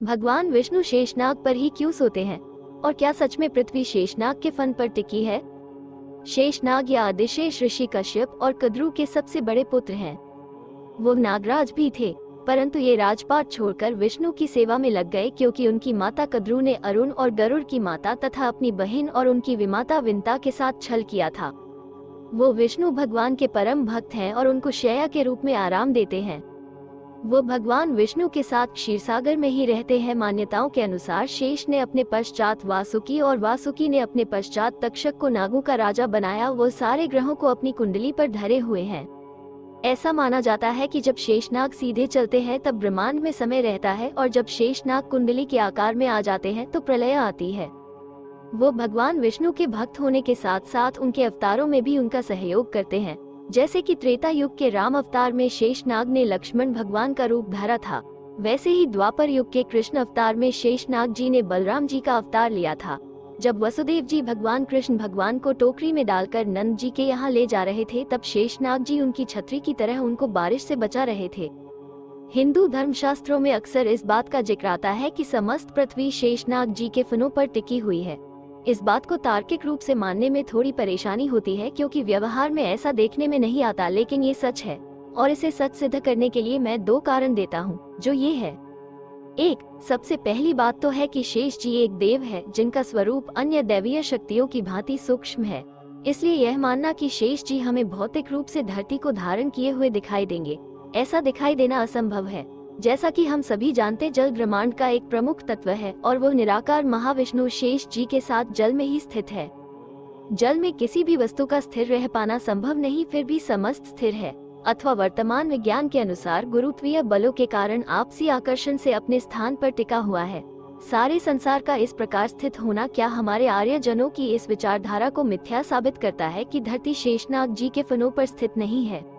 भगवान विष्णु शेषनाग पर ही क्यों सोते हैं? और क्या सच में पृथ्वी शेषनाग के फन पर टिकी है? शेषनाग या आदिशेष ऋषि कश्यप और कद्रू के सबसे बड़े पुत्र हैं। वो नागराज भी थे, परंतु ये राजपाट छोड़कर विष्णु की सेवा में लग गए क्योंकि उनकी माता कद्रू ने अरुण और गरुड़ की माता तथा अपनी बहन और उनकी विमाता विंता के साथ छल किया था। वो विष्णु भगवान के परम भक्त हैं और उनको शैया के रूप में आराम देते हैं। वो भगवान विष्णु के साथ क्षीरसागर में ही रहते हैं। मान्यताओं के अनुसार शेष ने अपने पश्चात वासुकी और वासुकी ने अपने पश्चात तक्षक को नागों का राजा बनाया। वो सारे ग्रहों को अपनी कुंडली पर धरे हुए हैं। ऐसा माना जाता है कि जब शेषनाग सीधे चलते हैं तब ब्रह्मांड में समय रहता है और जब शेषनाग कुंडली के आकार में आ जाते हैं तो प्रलय आती है। वो भगवान विष्णु के भक्त होने के साथ साथ उनके अवतारों में भी उनका सहयोग करते हैं। जैसे कि त्रेता युग के राम अवतार में शेषनाग ने लक्ष्मण भगवान का रूप धरा था, वैसे ही द्वापर युग के कृष्ण अवतार में शेषनाग जी ने बलराम जी का अवतार लिया था। जब वसुदेव जी भगवान कृष्ण भगवान को टोकरी में डालकर नंद जी के यहाँ ले जा रहे थे, तब शेषनाग जी उनकी छतरी की तरह उनको बारिश से बचा रहे थे। हिंदू धर्मशास्त्रों में अक्सर इस बात का जिक्र आता है कि समस्त पृथ्वी शेषनाग जी के फनों पर टिकी हुई है। इस बात को तार्किक रूप से मानने में थोड़ी परेशानी होती है क्योंकि व्यवहार में ऐसा देखने में नहीं आता, लेकिन ये सच है और इसे सच सिद्ध करने के लिए मैं 2 कारण देता हूँ, जो ये है। 1, सबसे पहली बात तो है कि शेष जी एक देव है जिनका स्वरूप अन्य दैवीय शक्तियों की भांति सूक्ष्म है। इसलिए यह मानना कि शेष जी हमें भौतिक रूप से धरती को धारण किए हुए दिखाई देंगे, ऐसा दिखाई देना असंभव है। जैसा कि हम सभी जानते, जल ब्रह्मांड का एक प्रमुख तत्व है और वो निराकार महाविष्णु शेष जी के साथ जल में ही स्थित है। जल में किसी भी वस्तु का स्थिर रह पाना संभव नहीं, फिर भी समस्त स्थिर है, अथवा वर्तमान विज्ञान के अनुसार गुरुत्वीय बलों के कारण आपसी आकर्षण से अपने स्थान पर टिका हुआ है। सारे संसार का इस प्रकार स्थित होना क्या हमारे आर्यजनों की इस विचारधारा को मिथ्या साबित करता है कि धरती शेषनाग जी के फनों पर स्थित नहीं है?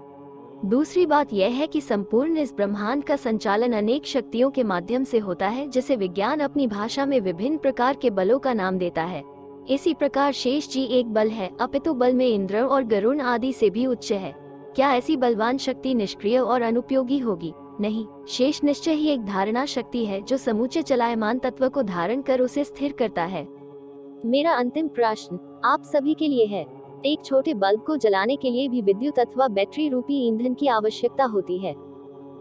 दूसरी बात यह है कि संपूर्ण इस ब्रह्मांड का संचालन अनेक शक्तियों के माध्यम से होता है, जिसे विज्ञान अपनी भाषा में विभिन्न प्रकार के बलों का नाम देता है। इसी प्रकार शेष जी एक बल है, अपितु बल में इंद्र और गरुण आदि से भी उच्च है। क्या ऐसी बलवान शक्ति निष्क्रिय और अनुपयोगी होगी? नहीं, शेष निश्चय ही एक धारणा शक्ति है जो समूचे चलायमान तत्व को धारण कर उसे स्थिर करता है। मेरा अंतिम प्रश्न आप सभी के लिए है। एक छोटे बल्ब को जलाने के लिए भी विद्युत अथवा बैटरी रूपी ईंधन की आवश्यकता होती है।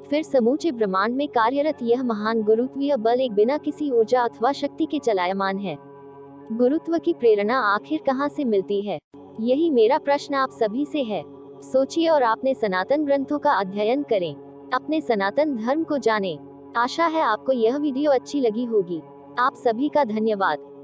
फिर समूचे ब्रह्मांड में कार्यरत यह महान गुरुत्वीय बल एक बिना किसी ऊर्जा अथवा शक्ति के चलायमान है। गुरुत्व की प्रेरणा आखिर कहां से मिलती है? यही मेरा प्रश्न आप सभी से है। सोचिए और अपने सनातन ग्रंथों का अध्ययन करें, अपने सनातन धर्म को जानें। आशा है आपको यह वीडियो अच्छी लगी होगी। आप सभी का धन्यवाद।